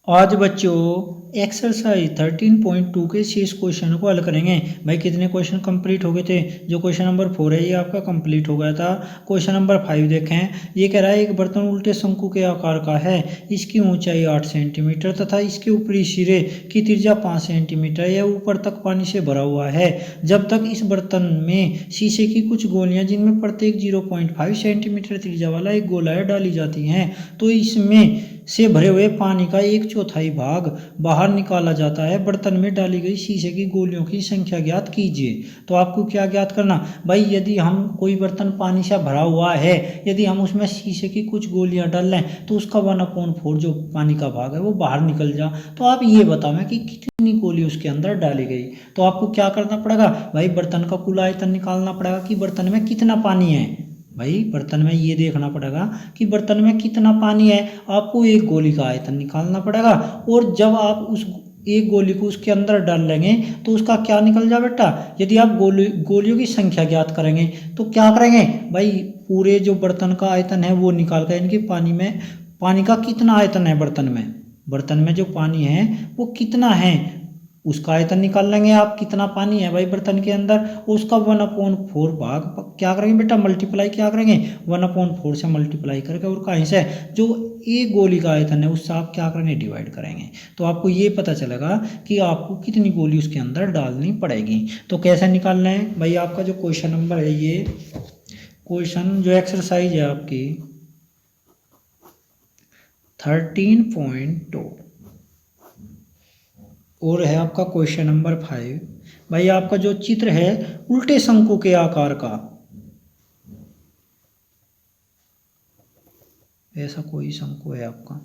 आज बच्चों एक्सरसाइज 13.2 के शेष क्वेश्चन को हल करेंगे। भाई कितने क्वेश्चन कंप्लीट हो गए थे? जो क्वेश्चन नंबर 4 है ये आपका कंप्लीट हो गया था। क्वेश्चन नंबर 5 देखें। ये कह रहा है एक बर्तन उल्टे शंकु के आकार का है, इसकी ऊंचाई 8 सेंटीमीटर तथा इसके ऊपरी सिरे की त्रिज्या 5 सेंटीमीटर, यह ऊपर तक पानी से भरा हुआ है। जब तक इस बर्तन में शीशे की कुछ गोलियां जिनमें प्रत्येक 0.5 सेंटीमीटर त्रिज्या वाला एक गोला है डाली जाती हैं, तो इसमें से भरे हुए पानी का 1/4 भाग बाहर निकाला जाता है। बर्तन में डाली गई शीशे की गोलियों की संख्या ज्ञात कीजिए। तो आपको क्या ज्ञात करना भाई, यदि हम कोई बर्तन पानी से भरा हुआ है, यदि हम उसमें शीशे की कुछ गोलियां डाल लें तो उसका 1/4 जो पानी का भाग है वो बाहर निकल जा। तो आप ये बताओ कि कितनी गोली उसके अंदर डाली गई। तो आपको क्या करना पड़ेगा भाई, बर्तन का कुल आयतन निकालना पड़ेगा कि बर्तन में कितना पानी है। भाई बर्तन में ये देखना पड़ेगा कि बर्तन में कितना पानी है। आपको एक गोली का आयतन निकालना पड़ेगा, और जब आप उस एक गोली को उसके अंदर डाल लेंगे तो उसका क्या निकल जा बेटा। यदि आप गोलियों की संख्या ज्ञात करेंगे तो क्या करेंगे भाई, पूरे जो बर्तन का आयतन है वो निकाल कर, यानी कि पानी का कितना आयतन है बर्तन में जो पानी है वो कितना है उसका आयतन निकाल लेंगे आप, कितना पानी है भाई बर्तन के अंदर। उसका 1/4 भाग क्या करेंगे बेटा, मल्टीप्लाई क्या करेंगे, 1/4 से मल्टीप्लाई करके, और कहीं से जो एक गोली का आयतन है उससे आप क्या करेंगे, डिवाइड करेंगे। तो आपको ये पता चलेगा कि आपको कितनी गोली उसके अंदर डालनी पड़ेगी। तो कैसे निकालना है भाई, आपका जो क्वेश्चन नंबर है, ये क्वेश्चन जो एक्सरसाइज है आपकी 13.2 और है आपका क्वेश्चन नंबर 5। भाई आपका जो चित्र है उल्टे शंकु के आकार का, ऐसा कोई शंकु है आपका,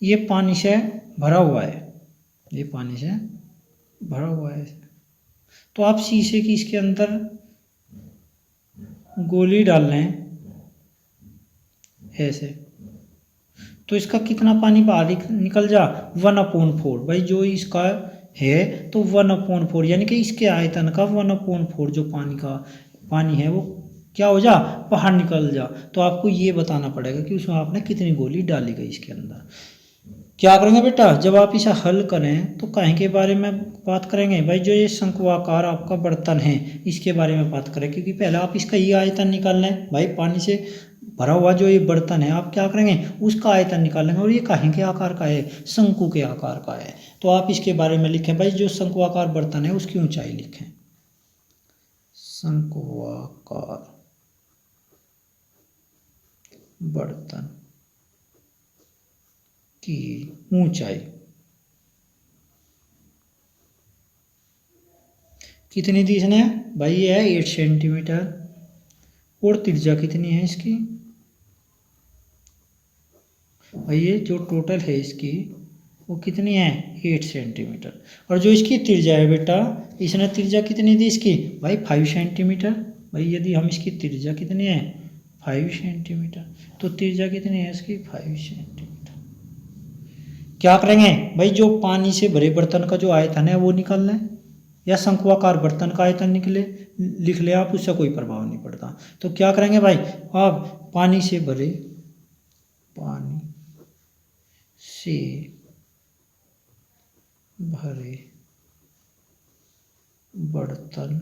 ये पानी से भरा हुआ है, ये पानी से भरा हुआ है। तो आप शीशे की इसके अंदर गोली डाल लें ऐसे, तो इसका कितना पानी बाहर निकल जा, 1/4। भाई जो इसका है तो 1/4, यानी कि इसके आयतन का 1/4 जो पानी है वो क्या हो जा, बाहर निकल जा। तो आपको ये बताना पड़ेगा कि उसमें आपने कितनी गोली डाली गई इसके अंदर। क्या करेंगे बेटा, जब आप इसे हल करें तो कहीं के बारे में बात करेंगे भाई, जो ये शंक्वाकार आपका बर्तन है इसके बारे में बात करें, क्योंकि पहले आप इसका ये आयतन निकालना है। भाई पानी से भरा हुआ जो ये बर्तन है आप क्या करेंगे, उसका आयतन निकालेंगे, और ये कहीं के आकार का है, शंकु के आकार का है। तो आप इसके बारे में लिखें भाई, जो शंक्वाकार बर्तन है उसकी ऊंचाई लिखें, शंक्वाकार बर्तन की ऊंचाई कितनी दी इसने भाई, ये है 8 सेंटीमीटर, और त्रिज्या कितनी है इसकी भाई, ये जो टोटल है इसकी वो कितनी है, 8 सेंटीमीटर। और जो इसकी त्रिज्या है बेटा, इसने त्रिज्या कितनी दी इसकी भाई, 5 सेंटीमीटर। भाई यदि हम इसकी त्रिज्या कितनी है 5 सेंटीमीटर, तो त्रिज्या कितनी है इसकी 5 सेंटीमीटर। क्या करेंगे भाई, जो पानी से भरे बर्तन का जो आयतन है वो निकालना है, या शंक्वाकार बर्तन का आयतन लिख ले आप, उससे कोई प्रभाव नहीं पड़ता। तो क्या करेंगे भाई, आप पानी से भरे बर्तन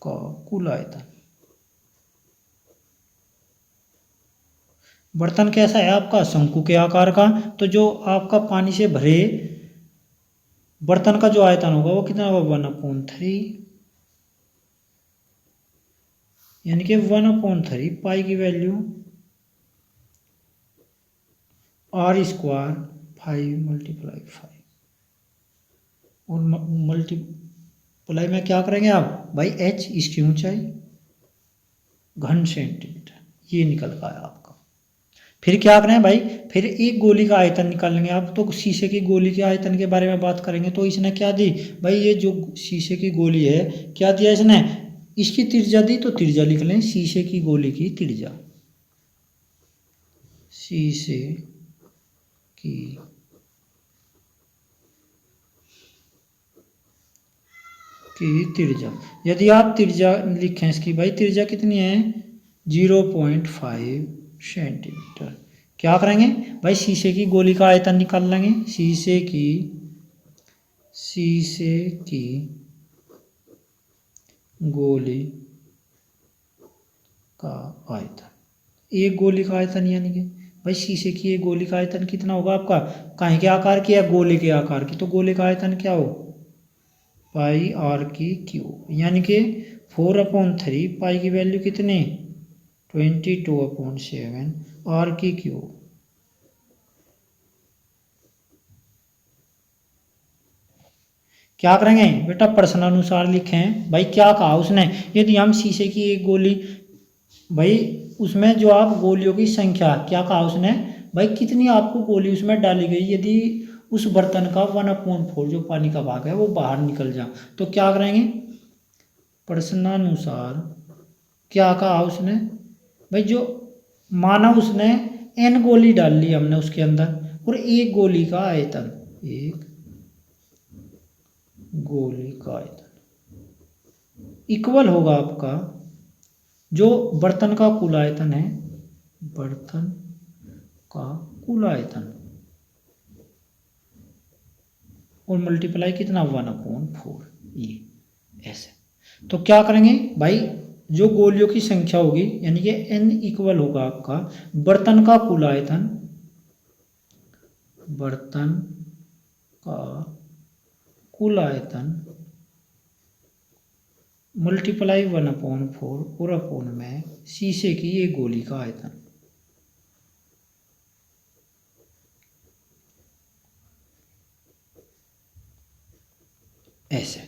का कुल आयतन, बर्तन कैसा है आपका, शंकु के आकार का, तो जो आपका पानी से भरे बर्तन का जो आयतन होगा वो कितना होगा, 1/3, यानी कि 1/3 पाई की वैल्यू r², 5 × 5, और मल्टीप्लाई में क्या करेंगे आप भाई, h इसकी ऊंचाई घन सेंटीमीटर, ये निकल गया आपका। फिर क्या करें भाई, फिर एक गोली का आयतन निकालेंगे आप। तो शीशे की गोली के आयतन के बारे में बात करेंगे, तो इसने क्या दी भाई, ये जो शीशे की गोली है क्या दिया इसने, इसकी त्रिज्या दी, तो त्रिज्या लिख लें, शीशे की गोली की त्रिज्या, शीशे की त्रिज्या, यदि आप त्रिज्या लिखें इसकी भाई, त्रिज्या कितनी है 0.5 सेंटीमीटर। क्या करेंगे भाई, शीशे की गोली का आयतन निकाल लेंगे। शीशे की गोली का आयतन, एक गोली का आयतन, यानी कि भाई शीशे की एक गोली का आयतन कितना होगा आपका, काहे के आकार की या गोले के आकार की, तो गोले का आयतन क्या हो, पाई आर की क्यू, यानी कि 4/3 पाई की वैल्यू कितनी 22/7 आर की क्यू। क्या करेंगे बेटा, प्रश्नानुसार लिखें। भाई क्या कहा उसने, यदि हम शीशे की एक गोली, भाई उसमें जो आप गोलियों की संख्या, क्या कहा उसने भाई, कितनी आपको गोली उसमें डाली गई, यदि उस बर्तन का 1/4 जो पानी का भाग है वो बाहर निकल जाए, तो क्या करेंगे, प्रश्नानुसार क्या कहा उसने भाई, जो माना उसने n गोली डाल ली हमने उसके अंदर, और एक गोली का आयतन, एक गोली का आयतन इक्वल होगा आपका जो बर्तन का कुल आयतन है, बर्तन का कुल आयतन, और मल्टीप्लाई कितना 1/4, ये ऐसे। तो क्या करेंगे भाई, जो गोलियों की संख्या होगी यानी कि n इक्वल होगा आपका बर्तन का कुल आयतन, बर्तन का कुल आयतन मल्टीप्लाई 1/4 और अपोन में शीशे की एक गोली का आयतन। ऐसे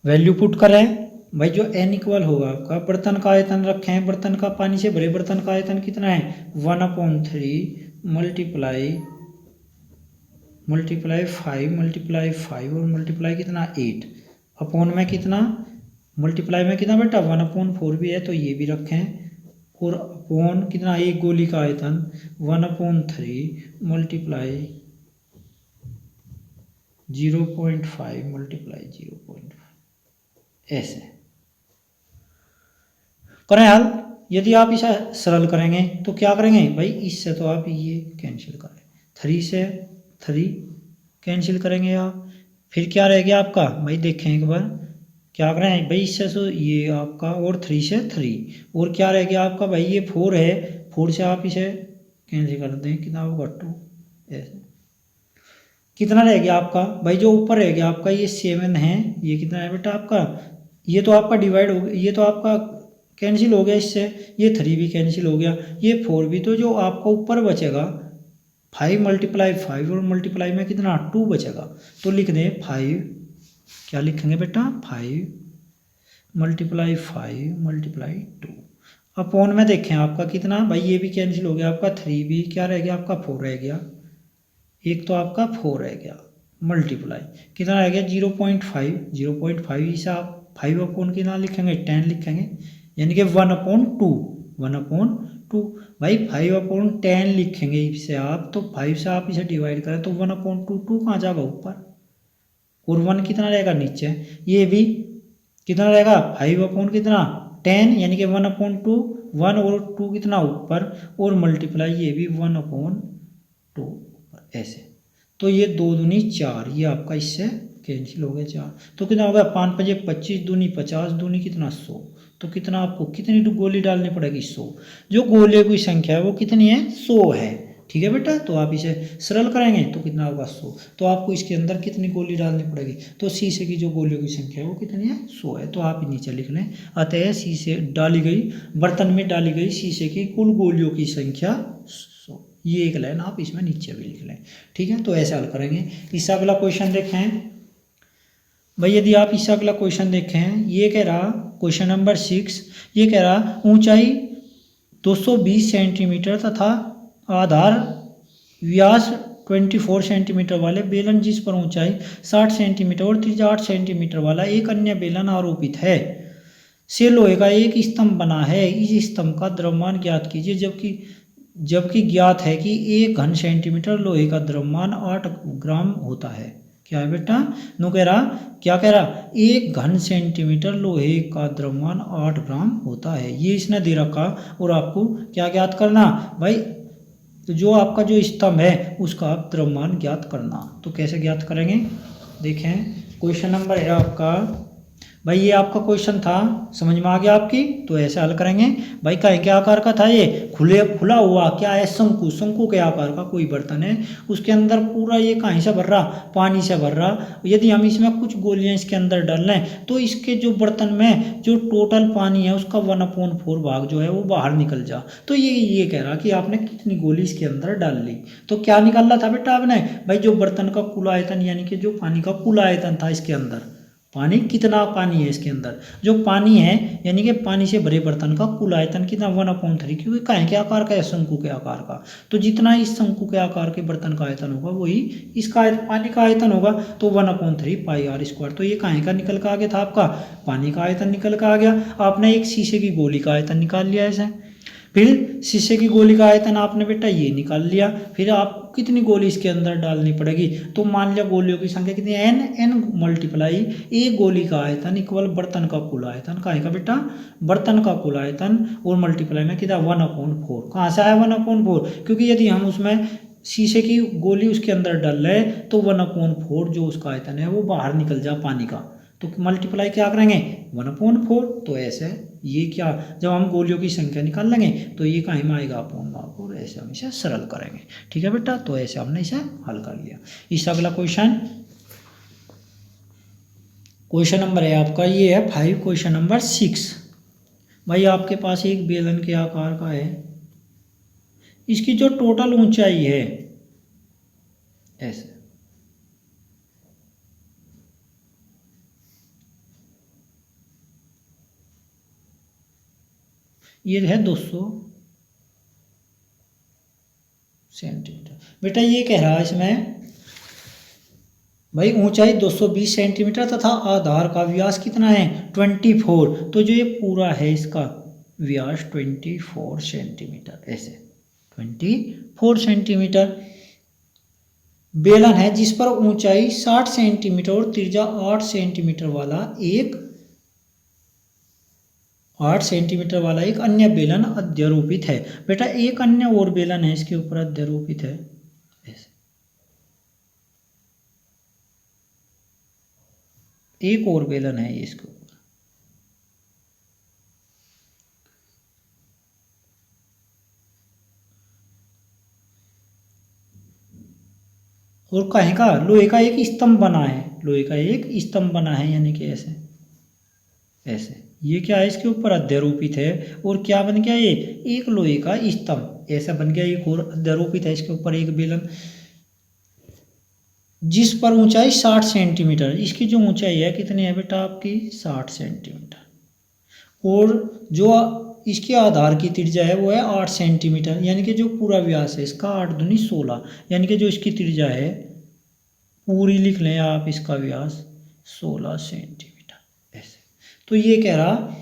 वैल्यू पुट करें भाई, जो n इक्वल होगा आपका बर्तन का आयतन रखे हैं, बर्तन का पानी से भरे बर्तन का आयतन कितना है 1/3 मल्टीप्लाई 5 और मल्टीप्लाई कितना 8 अपोन में कितना, मल्टीप्लाई में कितना बेटा 1/4 भी है तो ये भी रखें, और अपोन कितना एक गोली का आयतन 1/3 मल्टीप्लाई 0.5 मल्टीप्लाई 0.5, ऐसे करें हल। यदि आप इसे सरल करेंगे तो क्या करेंगे भाई, इससे तो आप ये कैंसिल करें, 3 से 3 कैंसिल करेंगे आप, फिर क्या रह गया आपका भाई, देखें एक बार क्या करें भाई, इससे तो ये आपका, और 3 से 3, और क्या रह गया आपका भाई, ये 4 है, 4 से आप इसे कैंसिल कर दें, कितना होगा 2, ऐसे कितना रह गया आपका भाई, जो ऊपर रह गया आपका ये 7 है, ये कितना है बेटा आपका, ये तो आपका डिवाइड हो गया, ये तो आपका कैंसिल हो गया इससे, ये 3 भी कैंसिल हो गया, ये 4 भी, तो जो आपका ऊपर बचेगा 5 मल्टीप्लाई 5 और मल्टीप्लाई में कितना 2 बचेगा, तो लिख दें 5, क्या लिखेंगे बेटा 5 मल्टीप्लाई 2 अपोन में देखें आपका कितना भाई, ये भी कैंसिल हो गया आपका, 3 भी, क्या रह गया आपका 4 रह गया, एक तो आपका 4 रह गया, मल्टीप्लाई कितना रह गया 0.5 इसे आप 5/2 कितना लिखेंगे 10 लिखेंगे, यानी कि 1/2 भाई 5/10 लिखेंगे इसे आप, तो 5 से आप इसे डिवाइड करें तो 1/2 2 कहाँ जाएगा ऊपर, और 1 कितना रहेगा नीचे, ये भी कितना रहेगा 5/10 कितना 10, यानी कि 1/2 1 और 2 कितना ऊपर, और मल्टीप्लाई ये भी 1/2 ऐसे, तो ये 2 दूनी 4, ये आपका इससे कैंसिल हो गया 4, तो कितना होगा 5 5 25 दूनी 50 दूनी कितना 100, तो कितना आपको कितनी गोली डालनी पड़ेगी 100, जो गोलियों की संख्या है वो कितनी है 100 है, ठीक है बेटा। तो आप इसे सरल करेंगे तो कितना होगा 100, तो आपको इसके अंदर कितनी गोली डालनी पड़ेगी, तो शीशे की जो गोलियों की संख्या है वो कितनी है 100 है, तो आप नीचे लिख लें, अतः शीशे डाली गई बर्तन में डाली गई शीशे की कुल गोलियों की संख्या 100, ये एक लाइन आप इसमें नीचे भी लिख लें, ठीक है। तो ऐसे हल करेंगे। इससे अगला क्वेश्चन देखें भाई, यदि आप इससे अगला क्वेश्चन देखें, ये कह रहा क्वेश्चन नंबर 6, ये कह रहा ऊंचाई 220 सेंटीमीटर तथा आधार व्यास 24 सेंटीमीटर वाले बेलन जिस पर ऊंचाई 60 सेंटीमीटर और त्रिज्या 8 सेंटीमीटर वाला एक अन्य बेलन आरोपित है से लोहे का एक स्तंभ बना है, इस स्तंभ का द्रव्यमान ज्ञात कीजिए, जबकि ज्ञात है कि 1 घन सेंटीमीटर लोहे का द्रव्यमान 8 ग्राम होता है। क्या है बेटा, नो कह रहा, क्या कह रहा, 1 घन सेंटीमीटर लोहे का द्रव्यमान 8 ग्राम होता है, ये इसने दे रखा। और आपको क्या ज्ञात करना भाई, तो जो आपका जो स्तंभ है उसका आप द्रव्यमान ज्ञात करना। तो कैसे ज्ञात करेंगे, देखें क्वेश्चन नंबर है आपका, भाई ये आपका क्वेश्चन था, समझ में आ गया आपकी, तो ऐसे हल करेंगे। भाई कहीं के आकार का था ये, खुला हुआ क्या है, शंकु, शंकु के आकार का कोई बर्तन है, उसके अंदर पूरा ये कहीं से भर रहा, पानी से भर रहा। यदि हम इसमें कुछ गोलियां इसके अंदर डाल लें तो इसके जो बर्तन में जो टोटल पानी है उसका 1/4 भाग जो है वो बाहर निकल जा। तो ये कह रहा कि आपने कितनी गोली इसके अंदर डाल ली। तो क्या निकाल रहा था बेटा आपने, भाई जो बर्तन का कुल आयतन यानी कि जो पानी का कुल आयतन था इसके अंदर, पानी कितना पानी है इसके अंदर, जो पानी है यानी कि पानी से भरे बर्तन का कुल आयतन कितना 1/3, क्योंकि काहे के आकार का है, शंकु के आकार का। तो जितना इस शंकु के आकार के बर्तन का आयतन होगा वही इसका पानी का आयतन होगा, तो 1/3 πr²। तो ये काहे का निकल का आ गया था आपका, पानी का आयतन निकल का आ गया। आपने एक शीशे की गोली का आयतन निकाल लिया ऐसे, फिर शीशे की गोली का आयतन आपने बेटा ये निकाल लिया, फिर आप कितनी गोली इसके अंदर डालनी पड़ेगी, तो मान लिया गोलियों की संख्या कितनी है, n मल्टीप्लाई एक गोली का आयतन इक्वल बर्तन का कुल आयतन, काहे का बेटा, बर्तन का कुल आयतन, और मल्टीप्लाई में कितना 1/4। कहाँ से आया 1/4, क्योंकि यदि हम उसमें शीशे की गोली उसके अंदर डाल रहे तो 1/4 जो उसका आयतन है वो बाहर निकल जा पानी का, तो मल्टीप्लाई क्या करेंगे 1/4। तो ऐसे ये क्या, जब हम गोलियों की संख्या निकाल लेंगे तो ये कहीं में आएगा अपॉन, ऐसे हम इसे सरल करेंगे। ठीक है बेटा, तो ऐसे हमने इसे हल कर लिया। इस अगला क्वेश्चन, क्वेश्चन नंबर है आपका ये है 5, क्वेश्चन नंबर 6। भाई आपके पास एक बेलन के आकार का है, इसकी जो टोटल ऊंचाई है ऐसे, ये है 200 सेंटीमीटर। बेटा ये कह रहा है इसमें भाई ऊंचाई 220 सेंटीमीटर तथा आधार का व्यास कितना है 24। तो जो ये पूरा है इसका व्यास 24 सेंटीमीटर, ऐसे 24 सेंटीमीटर। बेलन है जिस पर ऊंचाई 60 सेंटीमीटर और त्रिज्या 8 सेंटीमीटर वाला एक 8 सेंटीमीटर वाला एक अन्य बेलन अध्यारोपित है। बेटा एक अन्य और बेलन है इसके ऊपर अध्यारोपित है ऐसे, एक और बेलन है ये इसके ऊपर, और कहीं का लोहे का एक स्तंभ बना है, लोहे का एक स्तंभ बना है यानी कि ऐसे ऐसे, ये क्या है इसके ऊपर अध्यारोपित है। और क्या बन गया ये एक लोहे का स्तंभ ऐसा बन गया, एक और अध्यारोपित है इसके ऊपर एक बेलन जिस पर ऊंचाई 60 सेंटीमीटर, इसकी जो ऊंचाई है कितनी है बेटा आपकी 60 सेंटीमीटर, और जो इसके आधार की त्रिज्या है वो है 8 सेंटीमीटर, यानी कि जो पूरा व्यास है इसका 8 दूनी 16, यानी कि जो इसकी त्रिज्या है पूरी लिख लें आप, इसका व्यास 16 सेंटीमीटर ऐसे। तो ये कह रहा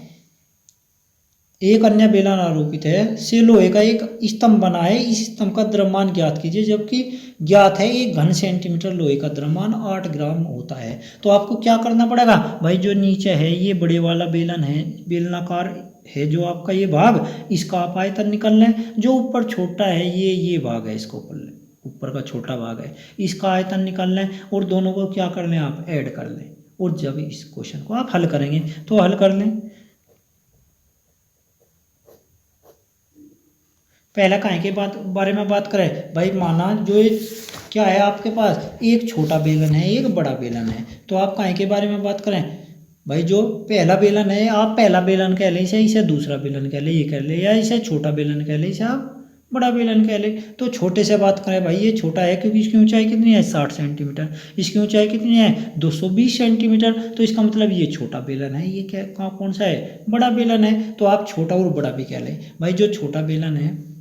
एक अन्य बेलन आरोपित है से लोहे का एक स्तंभ बना है, इस स्तंभ का द्रव्यमान ज्ञात कीजिए, जबकि ज्ञात है 1 घन सेंटीमीटर लोहे का द्रव्यमान 8 ग्राम होता है। तो आपको क्या करना पड़ेगा भाई, जो नीचे है ये बड़े वाला बेलन है, बेलनाकार है जो आपका ये भाग, इसका आप आयतन निकाल लें। जो ऊपर छोटा है ये भाग है, इसको ऊपर का छोटा भाग है, इसका आयतन निकाल लें, और दोनों को क्या कर लें आप ऐड कर लें, और जब इस क्वेश्चन को आप हल करेंगे तो हल कर लें। पहला काहे के बारे में बात करें भाई, माना जो क्या है आपके पास एक छोटा बेलन है एक बड़ा बेलन है, तो आप काहे के बारे में बात करें भाई, जो पहला बेलन है आप पहला बेलन कह ले, इसे दूसरा बेलन कह ले, ये कह ले, या इसे छोटा बेलन कह ले, इसे आप बड़ा बेलन कह ले। तो छोटे से बात करें भाई, ये छोटा है क्योंकि इसकी ऊंचाई कितनी है 60 सेंटीमीटर, इसकी ऊंचाई कितनी है 220 सेंटीमीटर, तो इसका मतलब ये छोटा बेलन है, ये क्या कौन सा है बड़ा बेलन है। तो आप छोटा और बड़ा भी कह लें भाई, जो छोटा बेलन है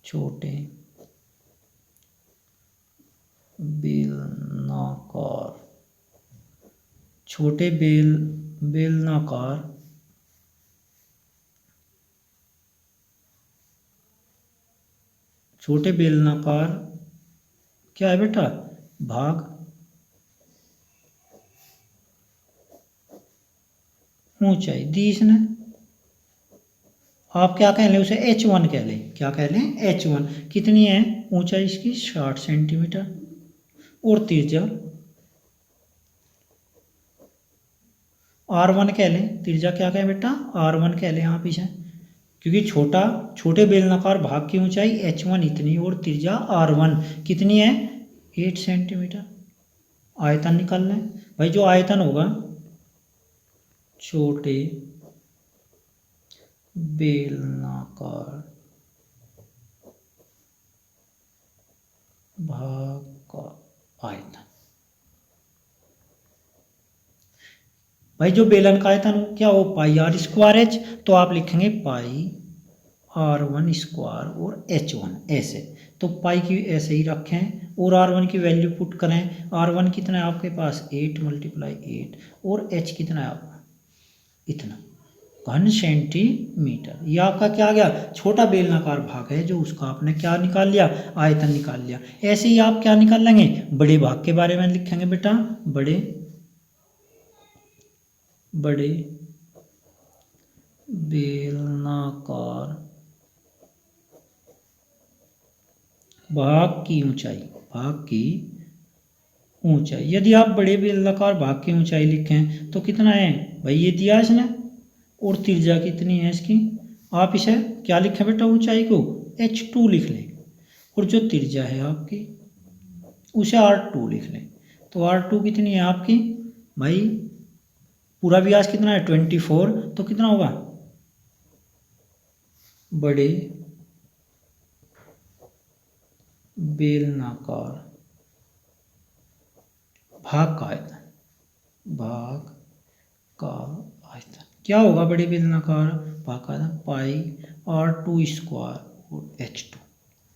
छोटे बेलनाकार, छोटे बेलनाकार छोटे बेलनाकार क्या है बेटा भाग ऊंचाई दी इसने, आप क्या कह लें उसे h1 कह लें, क्या कह लें h1। कितनी है ऊंचाई इसकी 60 सेंटीमीटर और त्रिज्या r1 कह लें, त्रिज्या क्या कहें बेटा r1 कह लें आप इसे, क्योंकि छोटे बेलनाकार भाग की ऊंचाई h1 इतनी और त्रिज्या r1 कितनी है 8 सेंटीमीटर। आयतन निकालना है भाई, जो आयतन होगा छोटे बेलनाकार भाग का आयतन, भाई जो बेलन का आयतन क्या हो पाई आर स्क्वायर एच, तो आप लिखेंगे पाई r1 स्क्वायर और h1 ऐसे, तो पाई की ऐसे ही रखें और r1 की वैल्यू पुट करें। r1 कितना है आपके पास 8 × 8 और h कितना है आपका इतना घन सेंटीमीटर। ये आपका क्या आ गया छोटा बेलनाकार भाग है जो उसका आपने क्या निकाल लिया आयतन निकाल लिया। ऐसे ही आप क्या निकाल लेंगे बड़े भाग के बारे में लिखेंगे बेटा, बड़े बेलनाकार भाग की ऊंचाई, यदि आप बड़े बेलनाकार भाग की ऊंचाई लिखें तो कितना है भाई ये दिया इसने, और त्रिज्या कितनी है इसकी, आप इसे क्या लिखें बेटा ऊंचाई को h2 लिख लें, और जो त्रिज्या है आपकी उसे r2 लिख लें। तो r2 कितनी है आपकी भाई, पूरा व्यास कितना है 24, तो कितना होगा बड़े बेलनाकार भाग का आयतन क्या होगा बड़े बेलनाकार भाग का आयतन पाई r2 स्क्वायर और h2,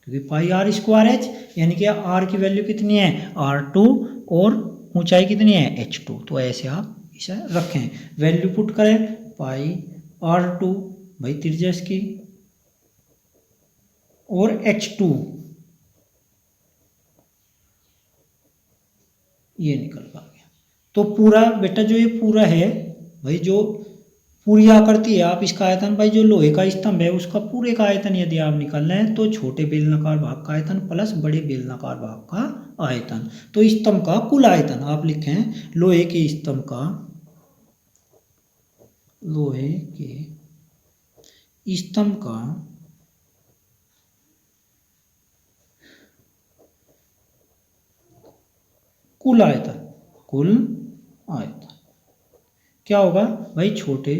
क्योंकि पाई r स्क्वायर h यानी कि r की वैल्यू कितनी है r2 और ऊंचाई कितनी है h2, तो ऐसे आप इसे रखें। वैल्यू पुट करें पाई r2 भाई त्रिज्या इसकी और h2 ये निकल पा गया। तो पूरा बेटा जो ये पूरा है भाई, जो पूरी आकृति है आप इसका आयतन भाई जो लोहे का स्तंभ है उसका पूरे का आयतन यदि आप निकालना है तो छोटे बेलनाकार भाग का आयतन प्लस बड़े बेलनाकार भाग का आयतन, तो स्तंभ का कुल आयतन आप लिखें लोहे के स्तंभ का कुल आयतन क्या होगा भाई छोटे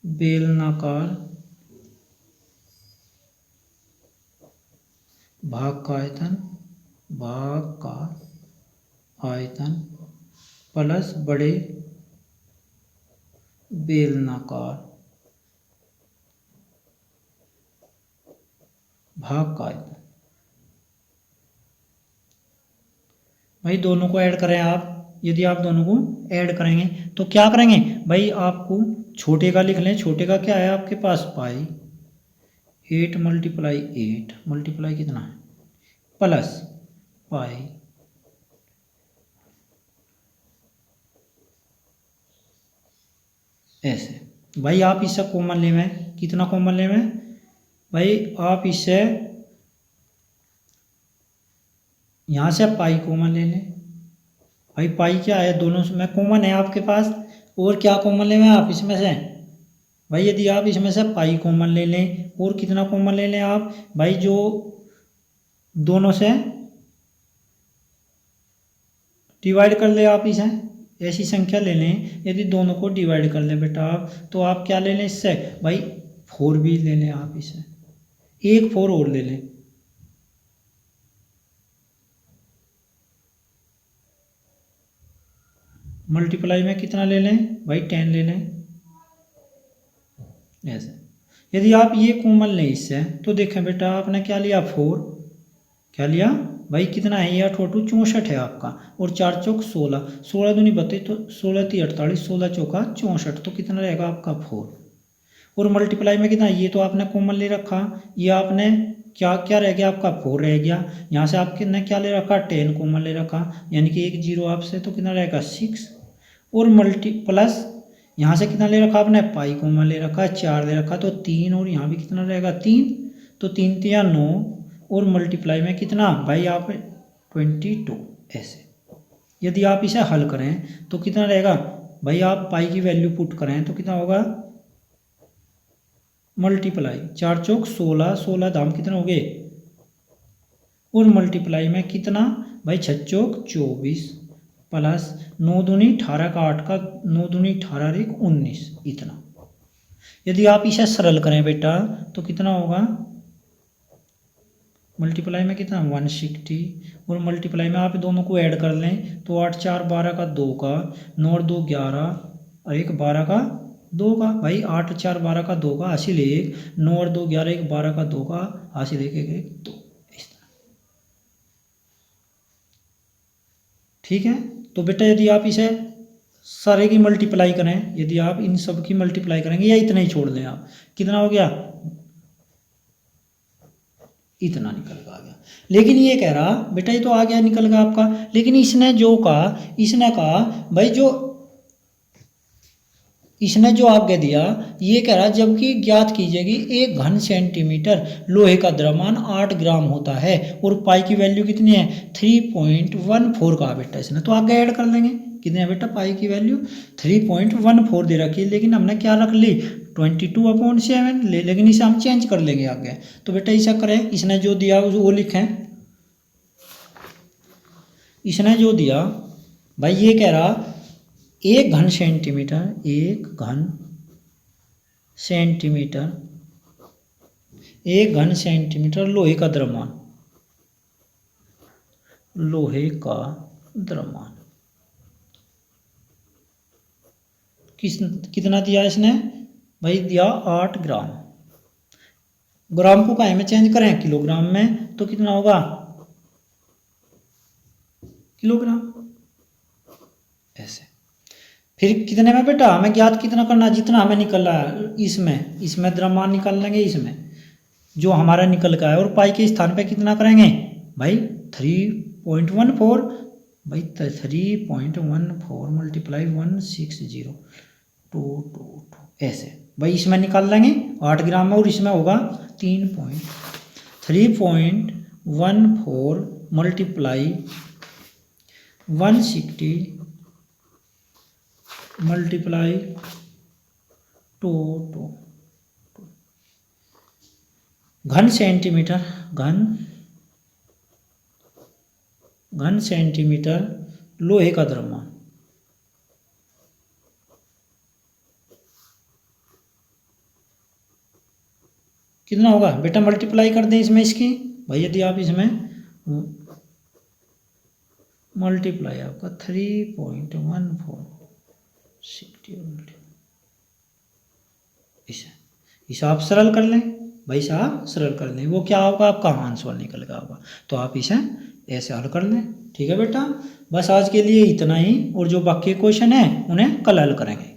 बेलनाकार भाग का आयतन प्लस बड़े बेलनाकार भाग का आयतन। भाई दोनों को ऐड करें आप, यदि आप दोनों को ऐड करेंगे तो क्या करेंगे भाई, आपको छोटे का लिख लें, छोटे का क्या है आपके पास पाई 8 × 8 मल्टीप्लाई कितना है प्लस पाई ऐसे। भाई आप इससे कॉमन लेवें, कितना कॉमन लेवें भाई, आप इससे यहाँ से पाई कॉमन ले लें। भाई पाई क्या है दोनों में कॉमन है आपके पास, और क्या कॉमन लें आप इसमें से भाई, यदि आप इसमें से पाई कॉमन ले लें और कितना कॉमन ले लें आप भाई, जो दोनों से डिवाइड कर ले आप इसे, ऐसी संख्या ले लें यदि दोनों को डिवाइड कर लें बेटा आप, तो आप क्या ले लें इससे भाई 4 भी ले लें आप इसे, एक 4 और ले लें। मल्टीप्लाई में कितना ले लें भाई 10 ले लें ऐसे। यदि आप ये कॉमन लें इससे तो देखें बेटा आपने क्या लिया 4, क्या लिया भाई कितना है ये 8 × 2 64 है आपका, और 4 चौक 16, 16 दूनी 32 तो 16 × 3 48, 16 चौका 64, तो कितना रहेगा आपका 4। और मल्टीप्लाई में कितना, ये तो आपने कॉमन ले रखा, ये आपने क्या क्या रह गया आपका 4 रह गया। यहाँ से आप कितना क्या ले रखा 10 कॉमन ले रखा, यानी कि एक जीरो आपसे तो कितना रहेगा 6 और मल्टी प्लस यहाँ से कितना ले रखा आपने पाई कॉमन ले रखा 4 ले रखा तो 3 और यहाँ भी कितना रहेगा 3 तो 3 3 9 और मल्टीप्लाई में कितना भाई आप 22 ऐसे। यदि आप इसे हल करें तो कितना रहेगा भाई, आप पाई की वैल्यू पुट करें तो कितना होगा मल्टीप्लाई 4 चौक 16, 16 दाम कितना हो गए और मल्टीप्लाई में कितना भाई 6 चौक 24 प्लस 9 दूनी 18 का 8 का 9 दूनी 18 एक 19 इतना। यदि आप इसे सरल करें बेटा तो कितना होगा मल्टीप्लाई में कितना 160 और मल्टीप्लाई में आप दोनों को ऐड कर लें तो 8 4 12 का 2 का 9 और 2 11 और एक 12 का 2 का भाई 8 4 12 का 2 का हासिल 1 9 और 2 11 एक 12 का 2 का हासिल 1 1 2 इस तरह। ठीक है, तो बेटा यदि आप इसे सारे की मल्टीप्लाई करें, यदि आप इन सब की मल्टीप्लाई करेंगे या इतना ही छोड़ दें आप कितना हो गया इतना निकल कर आ गया। लेकिन ये कह रहा बेटा ये तो आ गया निकल गया आपका, लेकिन इसने कहा भाई इसने जो आगे दिया ये कह रहा जबकि ज्ञात कीजिएगी 1 घन सेंटीमीटर लोहे का द्रव्यमान 8 ग्राम होता है और पाई की वैल्यू कितनी है 3.14 कहा बेटा इसने, तो आगे ऐड कर लेंगे कितने है बेटा पाई की वैल्यू 3.14 दे रखी है, लेकिन हमने क्या रख ली 22/7 लेकिन इसे हम चेंज कर लेंगे आगे। तो बेटा ऐसा करें इसने जो दिया वो लिखें, इसने जो दिया भाई ये कह रहा 1 घन सेंटीमीटर लोहे का द्रव्यमान कितना दिया इसने भाई दिया 8 ग्राम। ग्राम को काहे में चेंज करें किलोग्राम में तो कितना होगा किलोग्राम ऐसे। फिर कितने में बेटा हमें ज्ञात कितना करना जितना हमें निकल रहा है इसमें द्रव्यमान निकाल लेंगे इसमें जो हमारा निकल का है और पाई के स्थान पे कितना करेंगे भाई 3.14 भाई 3.14 मल्टीप्लाई 160,222 ऐसे भाई इसमें निकाल लेंगे 8 ग्राम में और इसमें होगा 3.14 मल्टीप्लाई 160 मल्टीप्लाई 2 घन सेंटीमीटर लोहे का द्रव्यमान। कितना होगा बेटा मल्टीप्लाई कर दें इसमें इसकी भाई, यदि आप इसमें मल्टीप्लाई आपका 3.14 इसे आप सरल कर लें भाई साहब सरल कर लें, वो क्या होगा आपका आंसर निकल गया होगा। तो आप इसे ऐसे हल कर लें। ठीक है बेटा, बस आज के लिए इतना ही और जो बाकी क्वेश्चन है उन्हें कल हल करेंगे।